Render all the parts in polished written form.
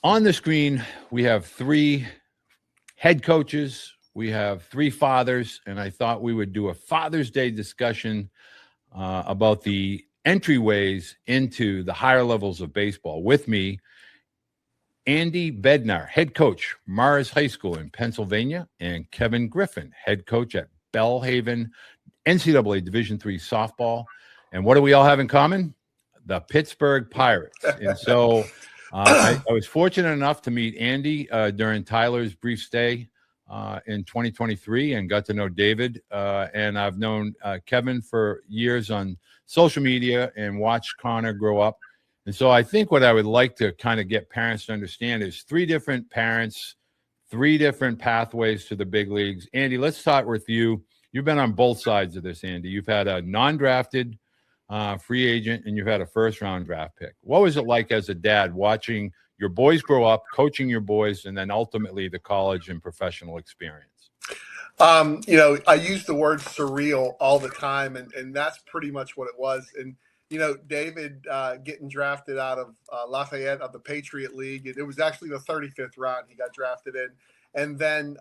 On the screen, we have 3 head coaches. We have 3 fathers, and I thought we would do a Father's Day discussion about the entryways into the higher levels of baseball. With me, Andy Bednar, head coach, Mars High School in Pennsylvania, and Kevin Griffin, head coach at Bellhaven NCAA Division III softball. And what do we all have in common? The Pittsburgh Pirates. And so I was fortunate enough to meet Andy during Tyler's brief stay in 2023 and got to know David. And I've known Kevin for years on social media and watched Konnor grow up. And so I think what I would like to kind of get parents to understand is 3 different parents, 3 different pathways to the big leagues. Andy, let's start with you. You've been on both sides of this, Andy. You've had a non-drafted free agent, and you've had a first-round draft pick. What was it like as a dad watching your boys grow up, coaching your boys, and then ultimately the college and professional experience? I use the word surreal all the time, and that's pretty much what it was. And David getting drafted out of Lafayette of the Patriot League. It was actually the 35th round he got drafted in. And then,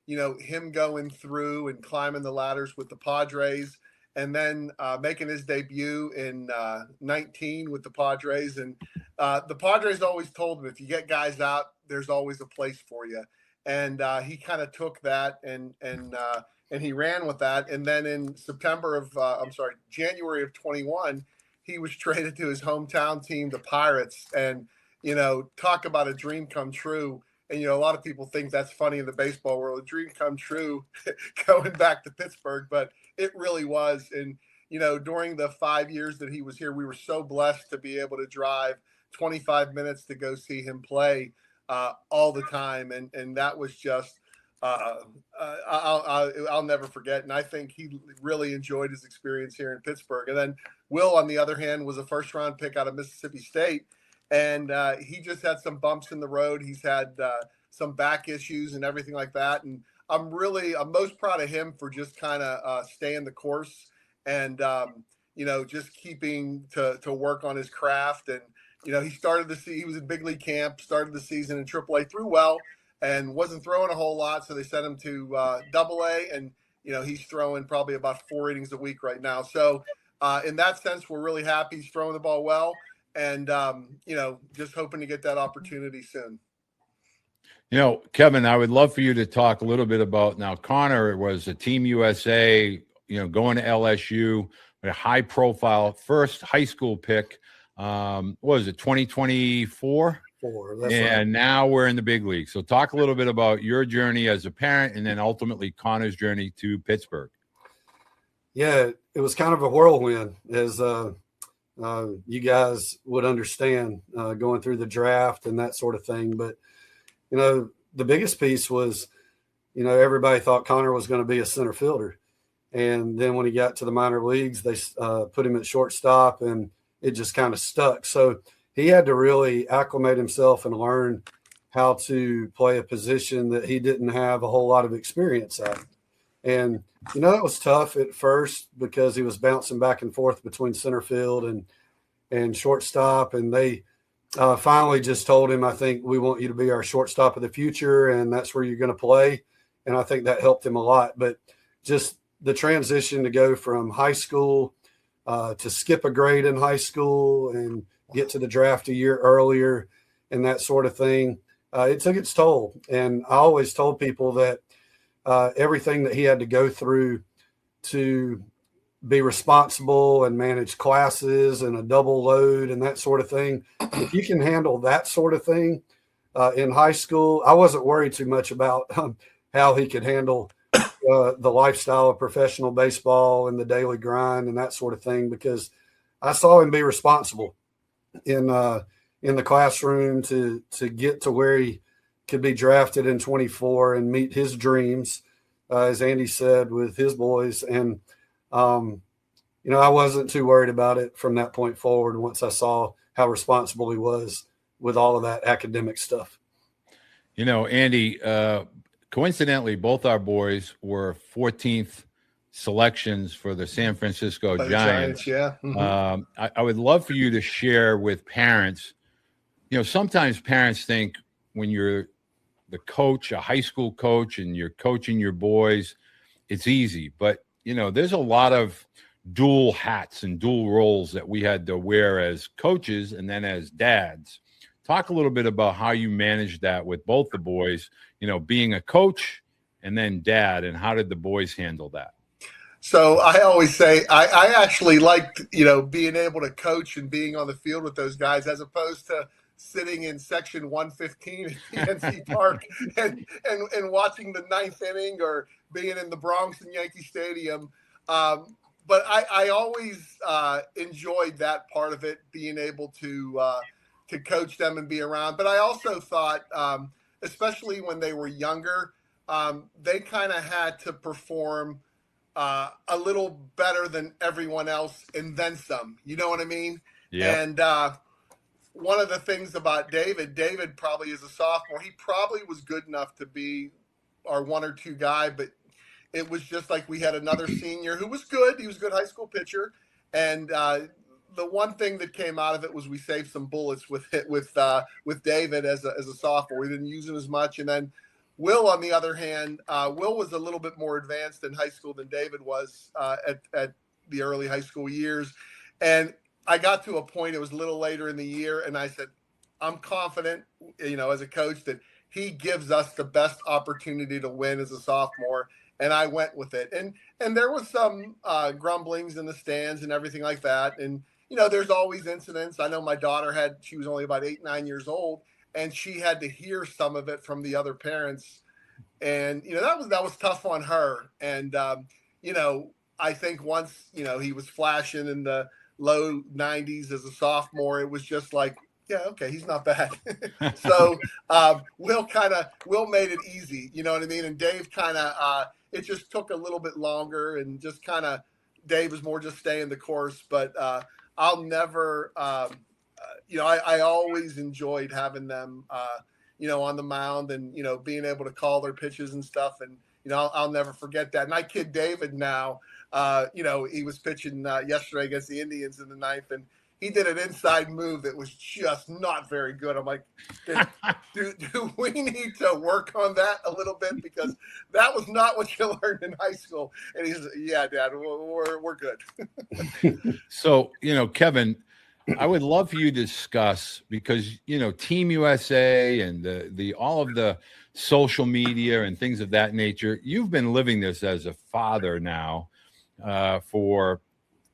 him going through and climbing the ladders with the Padres and then making his debut in 19 with the Padres. And the Padres always told him, if you get guys out, there's always a place for you. And he kind of took that and he ran with that. And then in January of 21, he was traded to his hometown team, the Pirates, and, talk about a dream come true. And, a lot of people think that's funny in the baseball world, a dream come true going back to Pittsburgh, but it really was. And, during the 5 years that he was here, we were so blessed to be able to drive 25 minutes to go see him play all the time. And that was just, I'll never forget. And I think he really enjoyed his experience here in Pittsburgh. And then Will, on the other hand, was a first-round pick out of Mississippi State, and he just had some bumps in the road. He's had some back issues and everything like that. And I'm most proud of him for just kind of staying the course and just keeping to work on his craft. And he started he was in big league camp, started the season in AAA, threw well, and wasn't throwing a whole lot, so they sent him to AA, and he's throwing probably about 4 innings a week right now. So in that sense, we're really happy he's throwing the ball well, and just hoping to get that opportunity soon. Kevin, I would love for you to talk a little bit about, now Konnor was a Team USA, going to LSU, a high-profile first high school pick. What was it, 2024? And now we're in the big league. So talk a little bit about your journey as a parent and then ultimately Konnor's journey to Pittsburgh. Yeah, it was kind of a whirlwind, as you guys would understand, going through the draft and that sort of thing. But, the biggest piece was, everybody thought Konnor was going to be a center fielder. And then when he got to the minor leagues, they put him at shortstop, and it just kind of stuck. So he had to really acclimate himself and learn how to play a position that he didn't have a whole lot of experience at. And, that was tough at first because he was bouncing back and forth between center field and shortstop. And they finally just told him, I think we want you to be our shortstop of the future, and that's where you're going to play. And I think that helped him a lot. But just the transition to go from high school to skip a grade in high school and get to the draft a year earlier and that sort of thing, it took its toll. And I always told people that everything that he had to go through to be responsible and manage classes and a double load and that sort of thing, if you can handle that sort of thing in high school, I wasn't worried too much about how he could handle the lifestyle of professional baseball and the daily grind and that sort of thing, because I saw him be responsible in the classroom to get to where he could be drafted in 24 and meet his dreams, as Andy said, with his boys. And, I wasn't too worried about it from that point forward once I saw how responsible he was with all of that academic stuff. Andy, coincidentally, both our boys were 14th selections for the San Francisco Giants. Yeah. Mm-hmm. I would love for you to share with parents sometimes parents think when you're the coach, a high school coach, and you're coaching your boys, it's easy. But, there's a lot of dual hats and dual roles that we had to wear as coaches and then as dads. Talk a little bit about how you managed that with both the boys, being a coach and then dad, and how did the boys handle that? So I always say I actually liked, being able to coach and being on the field with those guys as opposed to sitting in section 115 at PNC Park and watching the ninth inning or being in the Bronx and Yankee Stadium. But I always enjoyed that part of it, being able to coach them and be around. But I also thought, especially when they were younger, they kind of had to perform a little better than everyone else and then some. You know what I mean? Yeah. And one of the things about David probably as a sophomore, he probably was good enough to be our 1 or 2 guy, but it was just like we had another senior who was good. He was a good high school pitcher. And the one thing that came out of it was we saved some bullets with David as a sophomore. We didn't use him as much. And then Will, on the other hand, Will was a little bit more advanced in high school than David was at the early high school years. And I got to a point, it was a little later in the year, and I said, I'm confident, as a coach, that he gives us the best opportunity to win as a sophomore. And I went with it. And there was some grumblings in the stands and everything like that. And, there's always incidents. I know my daughter she was only about 8, 9 years old, and she had to hear some of it from the other parents. And, that was tough on her. And, I think once, he was flashing in the low 90s as a sophomore, it was just like, yeah, okay, he's not bad. So Will made it easy, you know what I mean? And Dave kind of, it just took a little bit longer, and just kind of, Dave was more just staying the course. But I'll never, I always enjoyed having them, on the mound and, being able to call their pitches and stuff. And, I'll never forget that. And I kid David now, he was pitching yesterday against the Indians in the 9th, and he did an inside move that was just not very good. I'm like, do we need to work on that a little bit? Because that was not what you learned in high school. And he's, yeah, Dad, we're good. So, Kevin, I would love for you to discuss, because, Team USA and the all of the social media and things of that nature, you've been living this as a father now for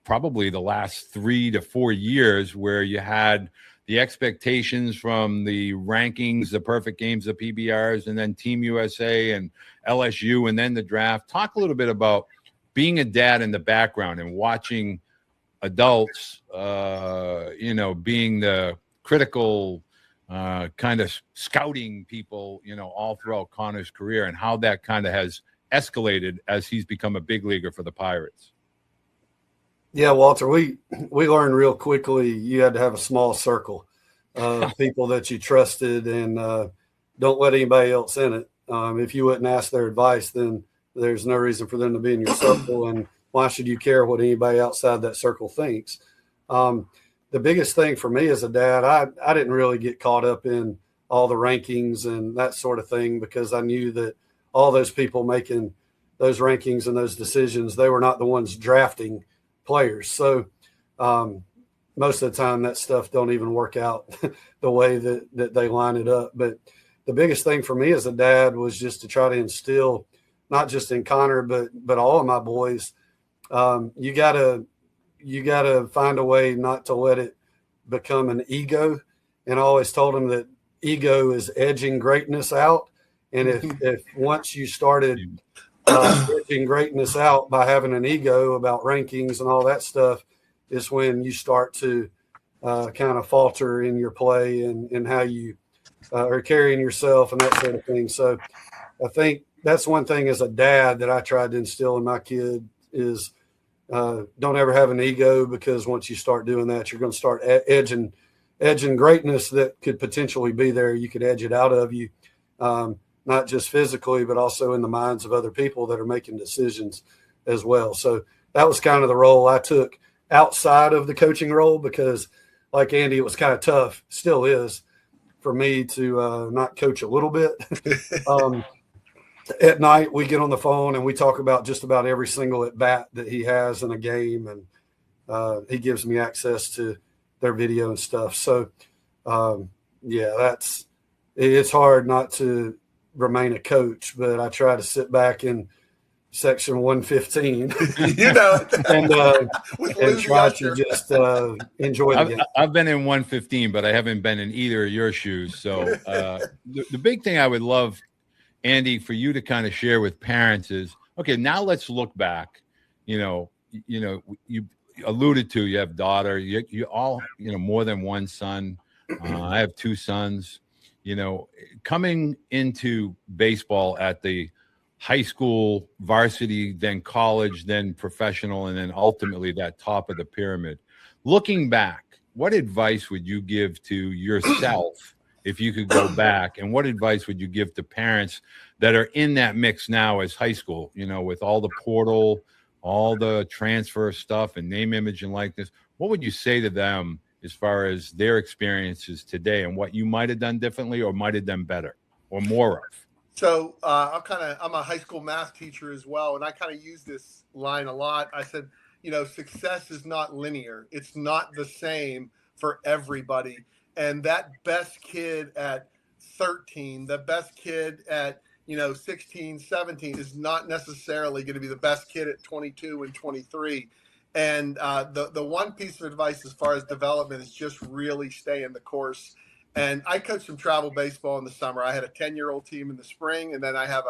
probably the last 3 to 4 years, where you had the expectations from the rankings, the perfect games, the PBRs, and then Team USA and LSU, and then the draft. Talk a little bit about being a dad in the background and watching adults, being the critical kind of scouting people, all throughout Konnor's career, and how that kind of has escalated as he's become a big leaguer for the Pirates. Yeah, Walter, we learned real quickly you had to have a small circle of people that you trusted, and don't let anybody else in it. If you wouldn't ask their advice, then there's no reason for them to be in your circle, and why should you care what anybody outside that circle thinks? The biggest thing for me as a dad, I didn't really get caught up in all the rankings and that sort of thing, because I knew that all those people making those rankings and those decisions, they were not the ones drafting players. So most of the time that stuff don't even work out the way that they line it up. But the biggest thing for me as a dad was just to try to instill, not just in Konnor, but all of my boys, you gotta find a way not to let it become an ego. And I always told them that ego is edging greatness out. And if once you started edging greatness out by having an ego about rankings and all that stuff, is when you start to kind of falter in your play and how you are carrying yourself and that sort of thing. So I think that's one thing as a dad that I tried to instill in my kid is don't ever have an ego, because once you start doing that, you're going to start edging greatness that could potentially be there. You could edge it out of you, not just physically, but also in the minds of other people that are making decisions as well. So that was kind of the role I took outside of the coaching role, because like Andy, it was kind of tough, still is, for me to not coach a little bit. At night, we get on the phone and we talk about just about every single at bat that he has in a game, and he gives me access to their video and stuff. So, it's hard not to remain a coach, but I try to sit back in section 115, and try to just enjoy the game. I've been in 115, but I haven't been in either of your shoes. So the big thing I would love, Andy, for you to kind of share with parents is, okay, now let's look back. You alluded to, you have daughter, you all, more than one son. I have two sons. Coming into baseball at the high school, varsity, then college, then professional, and then ultimately that top of the pyramid. Looking back, what advice would you give to yourself if you could go back? And what advice would you give to parents that are in that mix now as high school, with all the portal, all the transfer stuff and name, image, and likeness? What would you say to them as far as their experiences today and what you might have done differently or might have done better or more of? So I'm a high school math teacher as well, and I kind of use this line a lot. I said, success is not linear. It's not the same for everybody. And that best kid at 13, the best kid at 16, 17 is not necessarily going to be the best kid at 22 and 23. And the one piece of advice as far as development is just really stay in the course. And I coached some travel baseball in the summer. I had a 10-year-old team in the spring, and then I have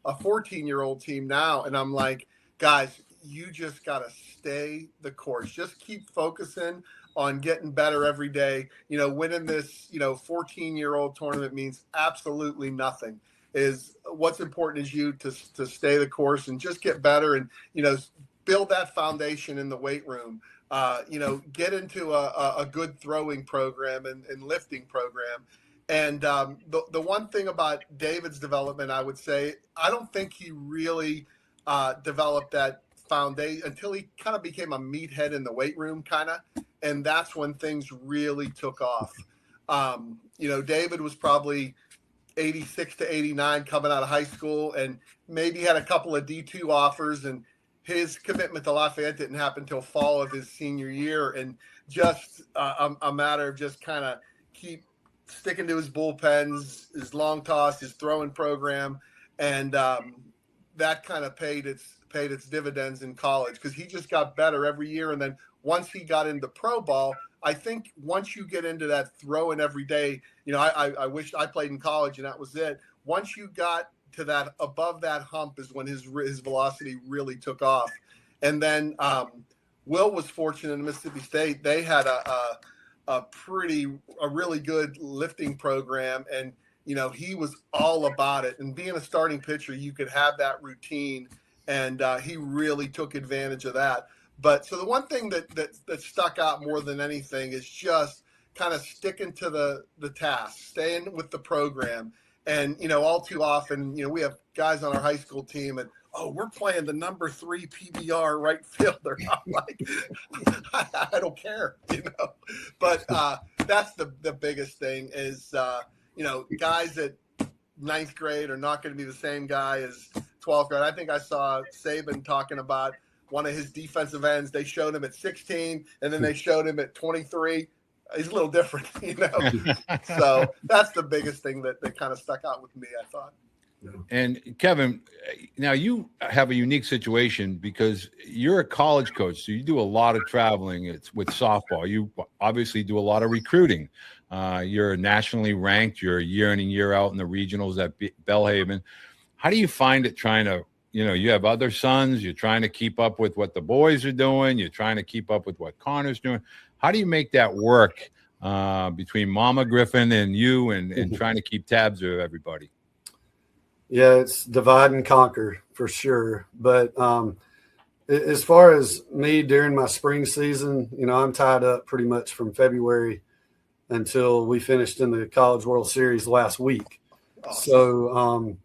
a 14-year-old team now. And I'm like, guys, you just got to stay the course. Just keep focusing on getting better every day. Winning this, 14-year-old tournament means absolutely nothing. Is what's important is you to stay the course and just get better and, build that foundation in the weight room. Get into a good throwing program and lifting program. And the one thing about David's development, I would say, I don't think he really developed that foundation until he kind of became a meathead in the weight room and that's when things really took off. David was probably 86 to 89 coming out of high school and maybe had a couple of D2 offers, and his commitment to Lafayette didn't happen until fall of his senior year, and just a matter of just kind of keep sticking to his bullpens, his long toss, his throwing program, and that kind of paid its dividends in college because he just got better every year. And then once he got into pro ball, I think once you get into that throwing every day, I wished I played in college and that was it. Once you got to that above that hump is when his velocity really took off. And then Will was fortunate in Mississippi State. They had a really good lifting program, and he was all about it. And being a starting pitcher, you could have that routine, and he really took advantage of that. But so the one thing that stuck out more than anything is just kind of sticking to the task, staying with the program. And, all too often, we have guys on our high school team and, we're playing the number 3 PBR right fielder. I'm like, I don't care, But that's the biggest thing is, guys at 9th grade are not going to be the same guy as 12th grade. I think I saw Saban talking about one of his defensive ends. They showed him at 16, and then they showed him at 23. He's a little different, So that's the biggest thing that kind of stuck out with me, I thought. And Kevin, now you have a unique situation because you're a college coach, so you do a lot of traveling. It's with softball. You obviously do a lot of recruiting. You're nationally ranked. You're year in and year out in the regionals at Belhaven. How do you find it trying to, you have other sons, you're trying to keep up with what the boys are doing, you're trying to keep up with what Konnor's doing. How do you make that work between Mama Griffin and you and trying to keep tabs of everybody? Yeah, it's divide and conquer for sure. But as far as me during my spring season, I'm tied up pretty much from February until we finished in the College World Series last week. So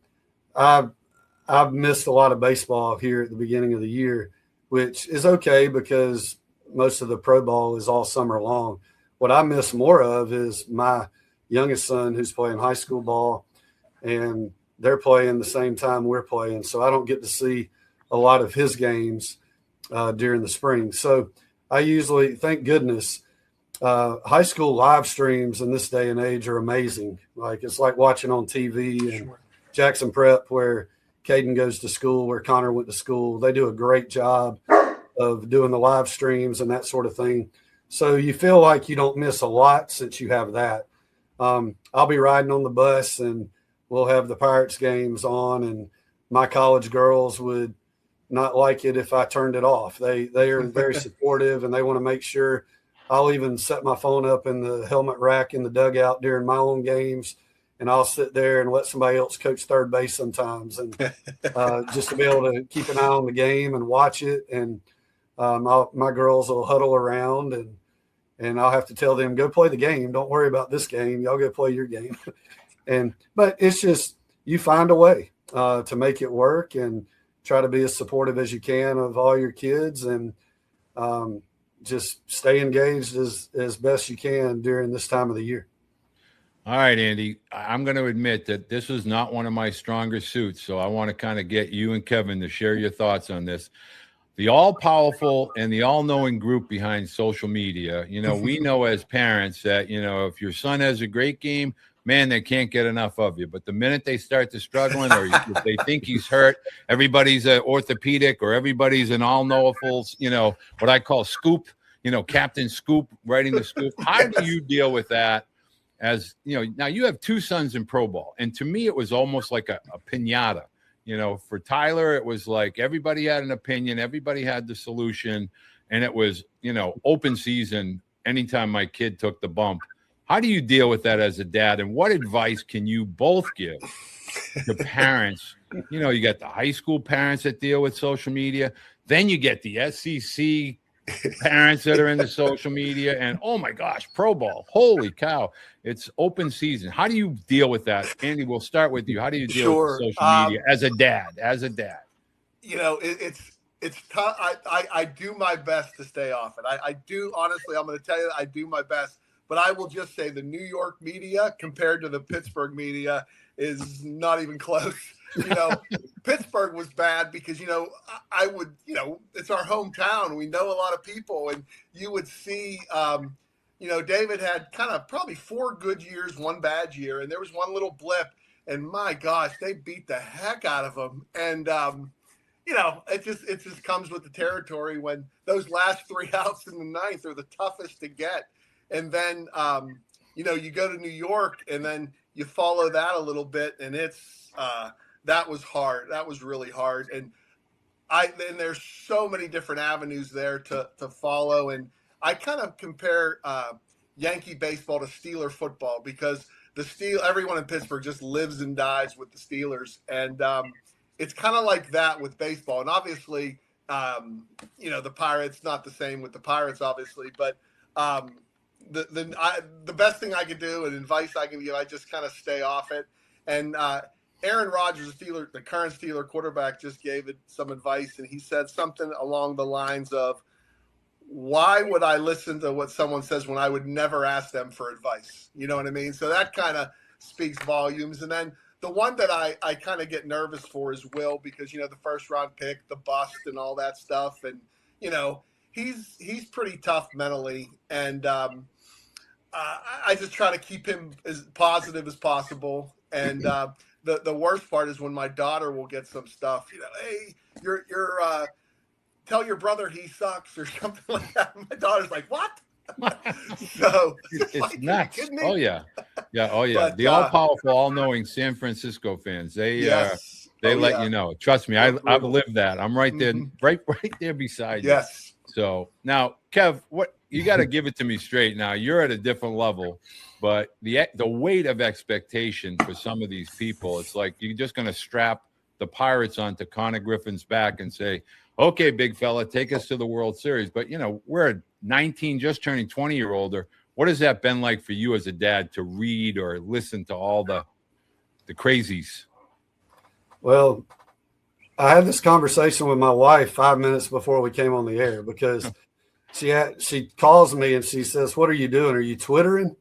I've missed a lot of baseball here at the beginning of the year, which is okay because most of the pro ball is all summer long. What I miss more of is my youngest son who's playing high school ball, and they're playing the same time we're playing. So I don't get to see a lot of his games during the spring. So I usually, thank goodness, high school live streams in this day and age are amazing. Like, it's like watching on TV and Jackson Prep, where Caden goes to school, where Konnor went to school. They do a great job of doing the live streams and that sort of thing. So you feel like you don't miss a lot since you have that. I'll be riding on the bus and we'll have the Pirates games on, and my college girls would not like it if I turned it off. They are very supportive, and they want to make sure. I'll even set my phone up in the helmet rack in the dugout during my own games, and I'll sit there and let somebody else coach third base sometimes, and just to be able to keep an eye on the game and watch it. And my girls will huddle around, and I'll have to tell them, go play the game. Don't worry about this game. Y'all go play your game. But it's just, you find a way to make it work and try to be as supportive as you can of all your kids, and just stay engaged as best you can during this time of the year. All right, Andy, I'm going to admit that this was not one of my stronger suits, so I want to kind of get you and Kevin to share your thoughts on this. The all-powerful and the all-knowing group behind social media, we know as parents that, if your son has a great game, man, they can't get enough of you. But the minute they start to struggling, or if they think he's hurt, everybody's an orthopedic, or everybody's an all-knowable, what I call scoop, Captain Scoop, writing the scoop. How do you deal with that? As now you have two sons in pro ball, and to me it was almost like a piñata. For Tyler, it was like everybody had an opinion, everybody had the solution, and it was open season anytime my kid took the bump. How do you deal with that as a dad, and what advice can you both give to parents? You got the high school parents that deal with social media, then you get the SEC parents that are into social media, and oh my gosh, pro ball, holy cow, it's open season. How do you deal with that? Andy, we'll start with you. How do you deal with social media as a dad? It's tough. I do my best to stay off it. I do, honestly, I'm going to tell you that I do my best, but I will just say the New York media compared to the Pittsburgh media is not even close. Pittsburgh was bad because, I would, it's our hometown. We know a lot of people, and you would see, David had kind of probably 4 good years, 1 bad year. And there was one little blip, and my gosh, they beat the heck out of him. And, it just comes with the territory when those last 3 outs in the 9th are the toughest to get. And then, you go to New York, and then you follow that a little bit, and it's, that was hard. That was really hard. And there's so many different avenues there to follow. And I kind of compare Yankee baseball to Steeler football, because everyone in Pittsburgh just lives and dies with the Steelers. And it's kind of like that with baseball. And obviously, the Pirates, not the same with the Pirates, obviously, but the best thing I could do and advice I can give, I just kind of stay off it. And Aaron Rodgers, the current Steeler quarterback, just gave it some advice, and he said something along the lines of, why would I listen to what someone says when I would never ask them for advice? You know what I mean? So that kind of speaks volumes. And then the one that I kind of get nervous for is Will, because, the first round pick, the bust and all that stuff. And, he's pretty tough mentally. And I just try to keep him as positive as possible. And the worst part is when my daughter will get some stuff, hey, you're tell your brother he sucks or something like that. My daughter's like, what? So it's like, nuts. Oh yeah. But, the all-powerful, all-knowing San Francisco fans, they let you know. Trust me, I've lived that. I'm right there, right there beside you. Yes. So now, Kev, what you got to give it to me straight now. You're at a different level, but the weight of expectation for some of these people, it's like you're just going to strap the Pirates onto Connor Griffin's back and say, okay, big fella, take us to the World Series. But, we're a 19, just turning 20-year-older. What has that been like for you as a dad to read or listen to all the crazies? Well, I had this conversation with my wife 5 minutes before we came on the air, because she calls me and she says, what are you doing? Are you Twittering?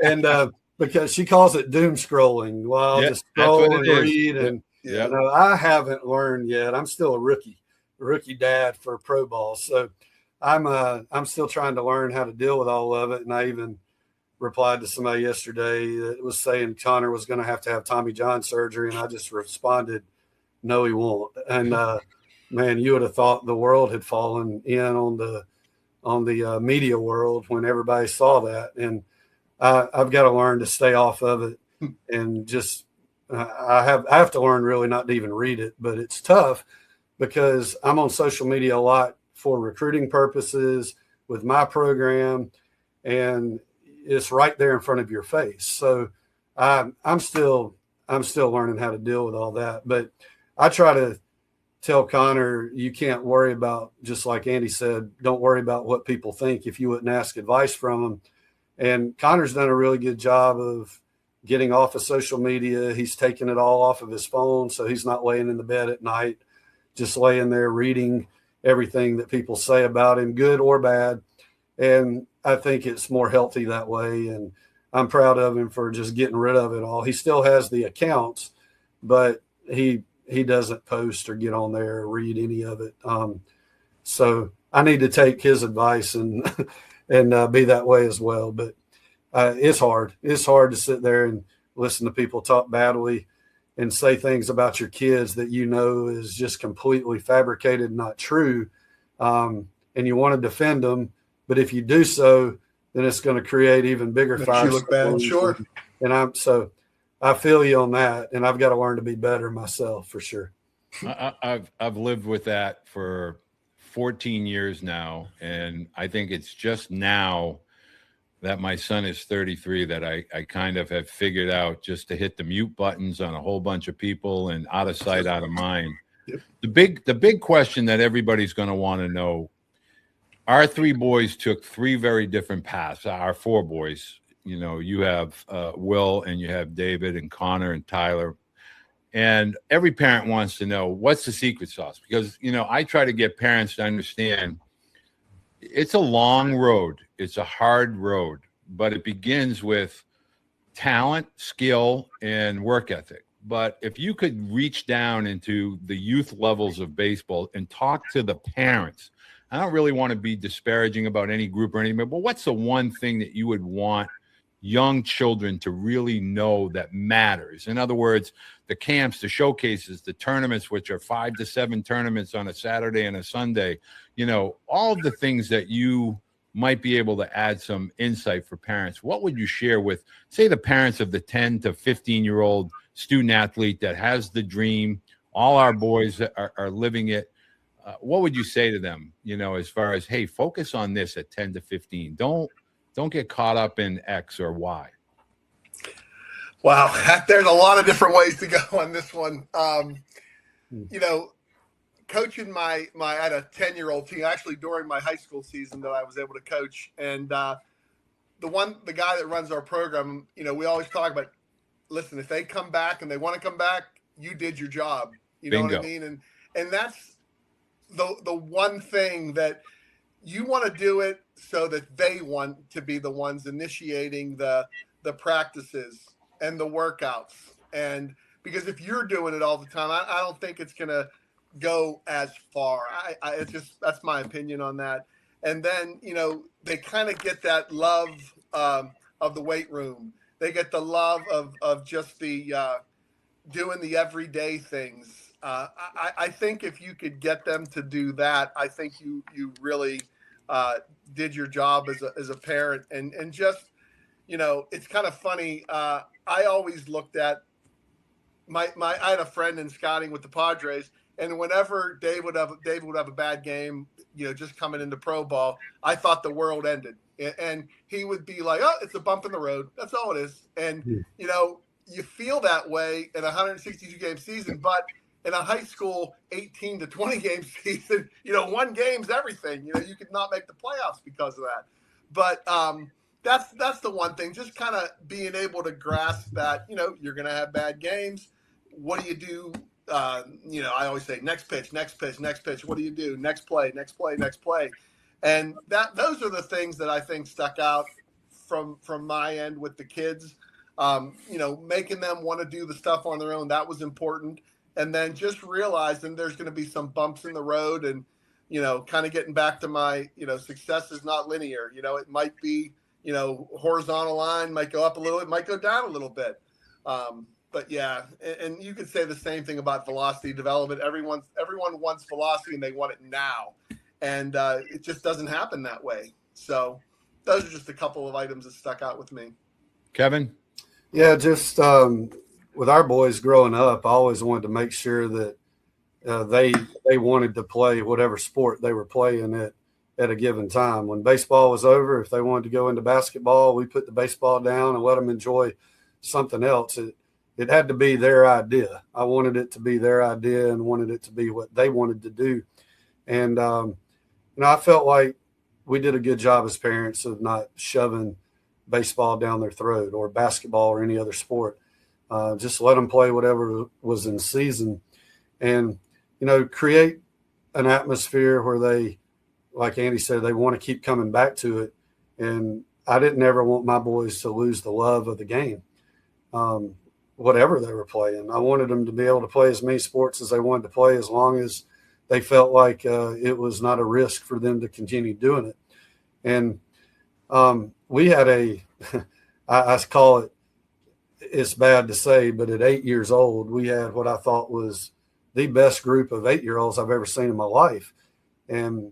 And because she calls it doom scrolling. Well, I'll just scroll and read. And I haven't learned yet. I'm still a rookie dad for pro ball. So I'm still trying to learn how to deal with all of it. And I even replied to somebody yesterday that was saying Konnor was going to have Tommy John surgery. And I just responded, no, he won't. And man, you would have thought the world had fallen in on the media world when everybody saw that. And I've got to learn to stay off of it, and just I have to learn really not to even read it. But it's tough because I'm on social media a lot for recruiting purposes with my program, and it's right there in front of your face. So I'm still learning how to deal with all that. But I try to tell Konnor, you can't worry about, just like Andy said, don't worry about what people think if you wouldn't ask advice from them. And Connor's done a really good job of getting off of social media. He's taken it all off of his phone, so he's not laying in the bed at night, just laying there reading everything that people say about him, good or bad. And I think it's more healthy that way. And I'm proud of him for just getting rid of it all. He still has the accounts, but he doesn't post or get on there or read any of it. So I need to take his advice and be that way as well. But it's hard. It's hard to sit there and listen to people talk badly and say things about your kids that you know is just completely fabricated, not true. And you want to defend them, but if you do so, then it's going to create even bigger fires. You look bad, sure. And I feel you on that, and I've got to learn to be better myself for sure. I've lived with that for 14 years now, and I think it's just now that my son is 33 that I kind of have figured out just to hit the mute buttons on a whole bunch of people and out of sight, out of mind. Yep. The big question that everybody's going to want to know, our three boys took three very different paths. Our four boys, you have Will, and you have David and Konnor and Tyler. And every parent wants to know, what's the secret sauce? Because, I try to get parents to understand it's a long road. It's a hard road, but it begins with talent, skill, and work ethic. But if you could reach down into the youth levels of baseball and talk to the parents, I don't really want to be disparaging about any group or anything, but what's the one thing that you would want young children to really know that matters? In other words, the camps, the showcases, the tournaments, which are 5 to 7 tournaments on a Saturday and a Sunday, all of the things that you might be able to add some insight for parents. What would you share with, say, the parents of the 10 to 15-year-old student athlete that has the dream? All our boys are living it. What would you say to them, as far as, hey, focus on this at 10 to 15. Don't get caught up in X or Y. Wow, there's a lot of different ways to go on this one. Coaching I had a 10-year-old team actually during my high school season that I was able to coach, and the guy that runs our program, we always talk about, listen, if they come back and they want to come back, you did your job. You know Bingo. what I mean? And that's the one thing that you want to do it so that they want to be the ones initiating the practices and the workouts. And because if you're doing it all the time, I don't think it's going to go as far. It's just, that's my opinion on that. And then, they kind of get that love of the weight room. They get the love of just the doing the everyday things. I think if you could get them to do that, I think you really did your job as a parent. And just, it's kind of funny. I always looked at I had a friend in scouting with the Padres, and whenever David would have a bad game, just coming into pro ball, I thought the world ended. And he would be like, oh, it's a bump in the road. That's all it is. And, you feel that way in a 162 game season, but in a high school 18 to 20 game season, one game's everything. You could not make the playoffs because of that. But that's the one thing, just kind of being able to grasp that, you're going to have bad games. What do you do? I always say next pitch. What do you do? Next play. And those are the things that I think stuck out from my end with the kids. Making them want to do the stuff on their own, that was important. And then just realizing there's going to be some bumps in the road, and kind of getting back to my, success is not linear. It might be, horizontal line might go up a little, it might go down a little bit. But yeah, and you could say the same thing about velocity development. Everyone wants velocity and they want it now. And it just doesn't happen that way. So those are just a couple of items that stuck out with me. Kevin? Yeah, just with our boys growing up, I always wanted to make sure that they wanted to play whatever sport they were playing at a given time. When baseball was over, if they wanted to go into basketball, we put the baseball down and let them enjoy something else. It had to be their idea. I wanted it to be their idea and wanted it to be what they wanted to do. And, I felt like we did a good job as parents of not shoving baseball down their throat or basketball or any other sport. Just let them play whatever was in season and, create an atmosphere where they, like Andy said, they want to keep coming back to it. And I didn't ever want my boys to lose the love of the game, whatever they were playing. I wanted them to be able to play as many sports as they wanted to play, as long as they felt like it was not a risk for them to continue doing it. And we had I call it, it's bad to say, but at 8 years old, we had what I thought was the best group of 8-year-olds I've ever seen in my life. And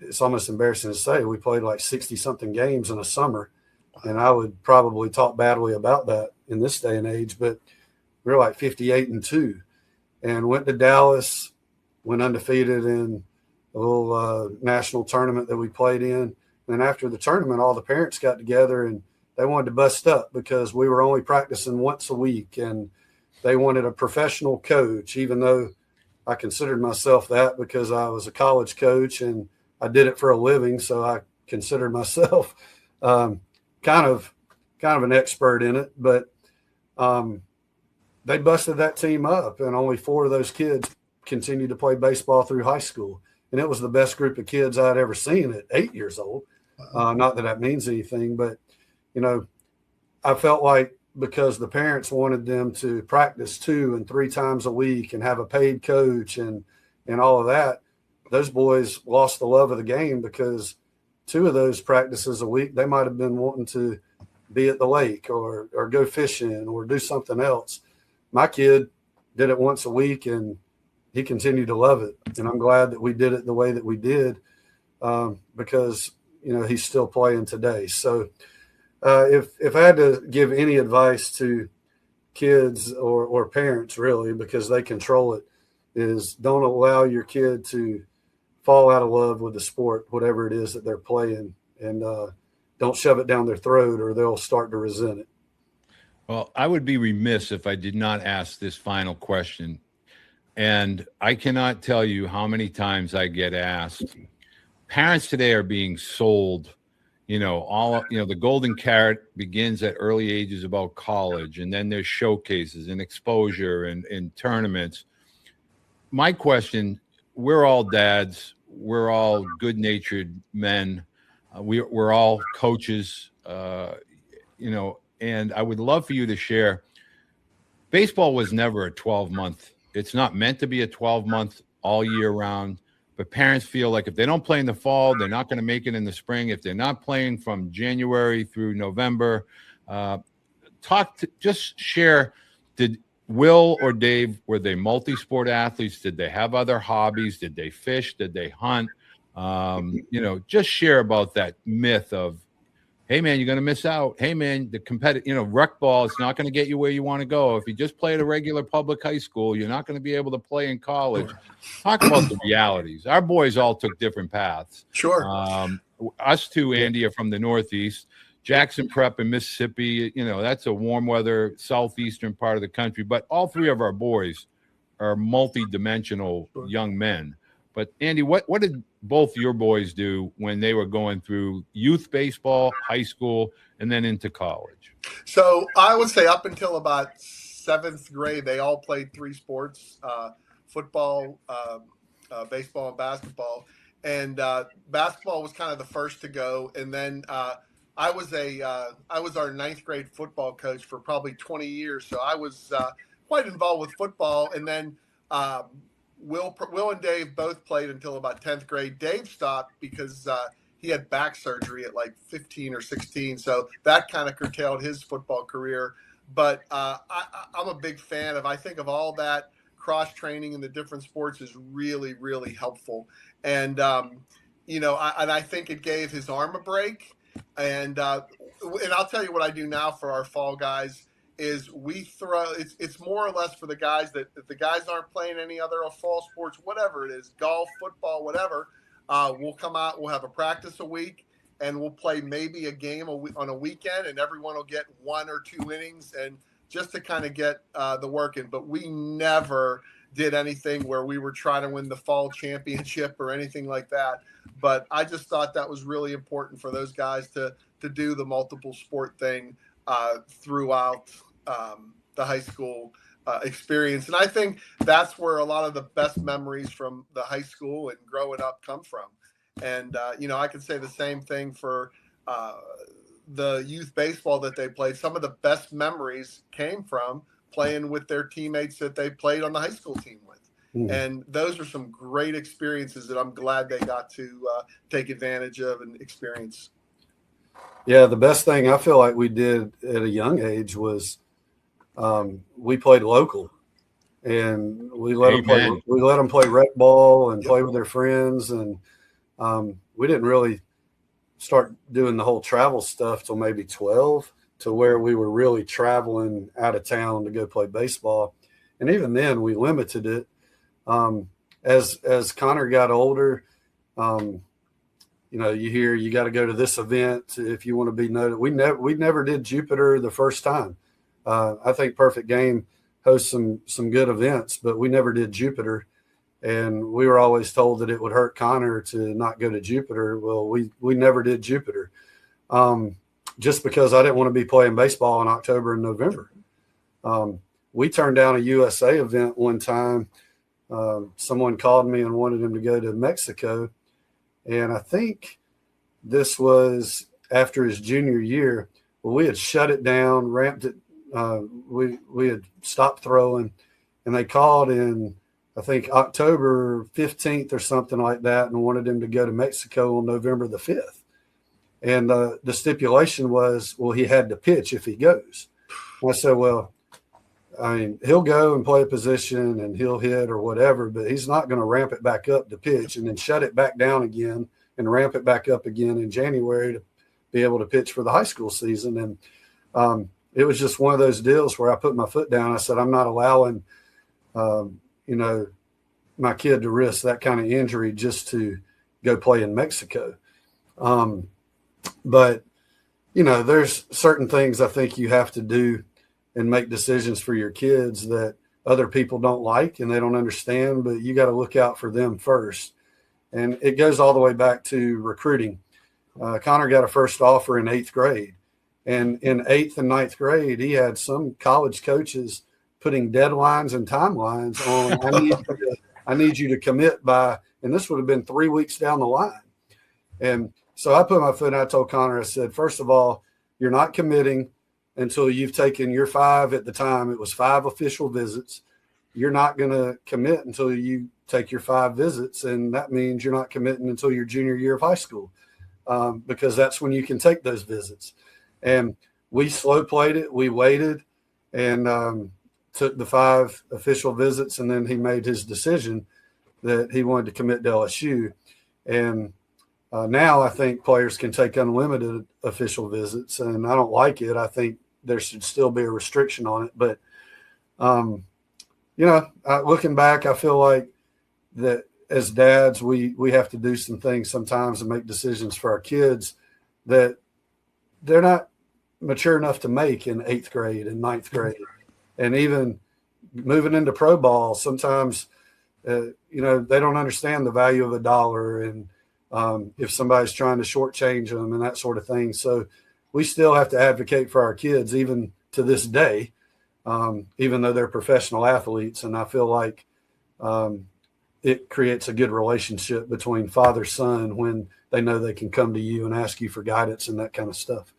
it's almost embarrassing to say, we played like 60-something games in a summer. And I would probably talk badly about that in this day and age, but we were like 58-2 and went to Dallas, went undefeated in a little national tournament that we played in. And after the tournament, all the parents got together and they wanted to bust up because we were only practicing once a week, and they wanted a professional coach, even though I considered myself that because I was a college coach and I did it for a living. So I considered myself kind of an expert in it, but they busted that team up, and only 4 of those kids continued to play baseball through high school. And it was the best group of kids I'd ever seen at 8 years old. Not that that means anything, but, I felt like because the parents wanted them to practice 2 and 3 times a week and have a paid coach and all of that, those boys lost the love of the game, because 2 of those practices a week, they might have been wanting to be at the lake or go fishing or do something else. My kid did it once a week and he continued to love it. And I'm glad that we did it the way that we did, because, he's still playing today. So if I had to give any advice to kids or parents, really, because they control it, is don't allow your kid to fall out of love with the sport, whatever it is that they're playing, and don't shove it down their throat or they'll start to resent it. Well, I would be remiss if I did not ask this final question. And I cannot tell you how many times I get asked. Parents today are being sold, the golden carrot begins at early ages about college, and then there's showcases and exposure and tournaments. My question, we're all dads. We're all good-natured men. We're all coaches, and I would love for you to share. Baseball was never a 12-month. It's not meant to be a 12-month all year round. But parents feel like if they don't play in the fall, they're not going to make it in the spring. If they're not playing from January through November, just share. Did Will or Dave, were they multi-sport athletes? Did they have other hobbies? Did they fish? Did they hunt? Just share about that myth of, hey, man, you're going to miss out. Hey, man, the competitive, rec ball is not going to get you where you want to go. If you just play at a regular public high school, you're not going to be able to play in college. Talk about the realities. Our boys all took different paths. Sure. Us two, Andy, are from the Northeast. Jackson Prep in Mississippi, that's a warm weather, southeastern part of the country. But all 3 of our boys are multi-dimensional young men. But Andy, what did both your boys do when they were going through youth baseball, high school, and then into college? So I would say up until about 7th grade, they all played 3 sports, football, baseball, and basketball. and basketball was kind of the first to go. And then I was our ninth grade football coach for probably 20 years, so I was quite involved with football. And then Will and Dave both played until about 10th grade. Dave stopped because he had back surgery at like 15 or 16, so that kind of curtailed his football career. But I'm a big fan of. I think of all that cross training in the different sports is really, really helpful. And I think it gave his arm a break. And I'll tell you what I do now for our fall guys is we throw. It's more or less for the guys that if the guys aren't playing any other fall sports, whatever it is, golf, football, whatever. We'll come out. We'll have a practice a week, and we'll play maybe a game on a weekend, and everyone will get 1 or 2 innings, and just to kind of get the work in. But we never did anything where we were trying to win the fall championship or anything like that. But I just thought that was really important for those guys to do the multiple sport thing throughout the high school experience. And I think that's where a lot of the best memories from the high school and growing up come from. And, I can say the same thing for the youth baseball that they played. Some of the best memories came from playing with their teammates that they played on the high school team with. And those are some great experiences that I'm glad they got to take advantage of and experience. Yeah, the best thing I feel like we did at a young age was we played local, and we let them play rec ball and play with their friends, and we didn't really start doing the whole travel stuff till maybe 12, to where we were really traveling out of town to go play baseball. And even then we limited it. As Konnor got older, you hear you got to go to this event if you want to be noted. We never did Jupiter the first time. I think Perfect Game hosts some good events, but we never did Jupiter. And we were always told that it would hurt Konnor to not go to Jupiter. Well, we never did Jupiter, just because I didn't want to be playing baseball in October and November. We turned down a USA event one time. Someone called me and wanted him to go to Mexico. And I think this was after his junior year. Well, we had shut it down, ramped it. We had stopped throwing, and they called in, I think, October 15th or something like that, and wanted him to go to Mexico on November the 5th. And the stipulation was, well, he had to pitch if he goes. And I said, well, I mean, he'll go and play a position and he'll hit or whatever, but he's not going to ramp it back up to pitch and then shut it back down again and ramp it back up again in January to be able to pitch for the high school season. And it was just one of those deals where I put my foot down. I said, I'm not allowing, my kid to risk that kind of injury just to go play in Mexico. But, there's certain things I think you have to do and make decisions for your kids that other people don't like and they don't understand, but you got to look out for them first. And it goes all the way back to recruiting. Konnor got a first offer in 8th grade. And in 8th and 9th grade, he had some college coaches putting deadlines and timelines on, I need you to commit by, and this would have been 3 weeks down the line. And so I put my foot and I told Konnor, I said, first of all, you're not committing until you've taken your 5, at the time it was 5 official visits. You're not going to commit until you take your 5 visits. And that means you're not committing until your junior year of high school, because that's when you can take those visits. And we slow played it. We waited and took the 5 official visits. And then he made his decision that he wanted to commit to LSU. And now I think players can take unlimited official visits, and I don't like it. I think there should still be a restriction on it. But, looking back, I feel like that as dads, we have to do some things sometimes and make decisions for our kids that they're not mature enough to make in 8th grade and 9th grade. And even moving into pro ball, sometimes, they don't understand the value of $1 and if somebody's trying to shortchange them and that sort of thing. So we still have to advocate for our kids, even to this day, even though they're professional athletes. And I feel like it creates a good relationship between father son when they know they can come to you and ask you for guidance and that kind of stuff.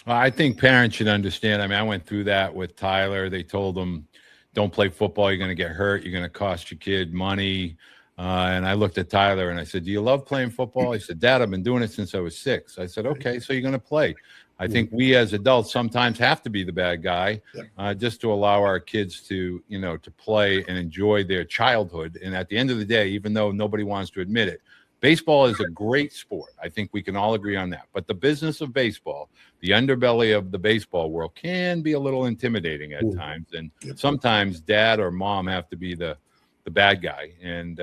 Well, I think parents should understand. I mean, I went through that with Tyler. They told him, don't play football. You're going to get hurt. You're going to cost your kid money. And I looked at Tyler and I said, do you love playing football? He said, Dad, I've been doing it since I was 6. I said, okay, so you're going to play. I think we as adults sometimes have to be the bad guy just to allow our kids to, to play and enjoy their childhood. And at the end of the day, even though nobody wants to admit it, baseball is a great sport. I think we can all agree on that. But the business of baseball, the underbelly of the baseball world, can be a little intimidating at times. And sometimes dad or mom have to be the bad guy and,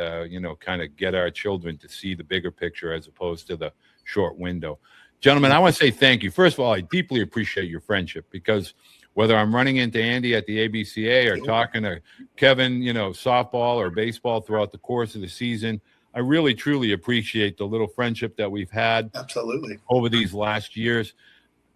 kind of get our children to see the bigger picture as opposed to the short window. Gentlemen, I want to say thank you. First of all, I deeply appreciate your friendship because whether I'm running into Andy at the ABCA or talking to Kevin, softball or baseball throughout the course of the season, I really, truly appreciate the little friendship that we've had over these last years.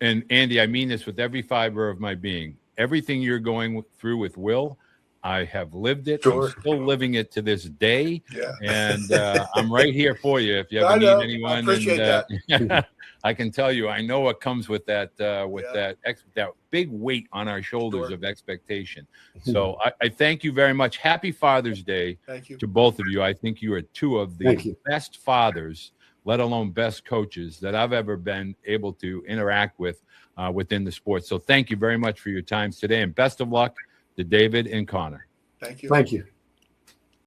And Andy, I mean this with every fiber of my being. Everything you're going through with Will, I have lived it. I'm still living it to this day. And I'm right here for you if you ever need anyone. I appreciate that. I can tell you, I know what comes with that, that big weight on our shoulders of expectation. So I thank you very much. Happy Father's Day to both of you. I think you are two of the best fathers, let alone best coaches that I've ever been able to interact with within the sport. So thank you very much for your time today, and best of luck to David and Konnor. Thank you. Thank you.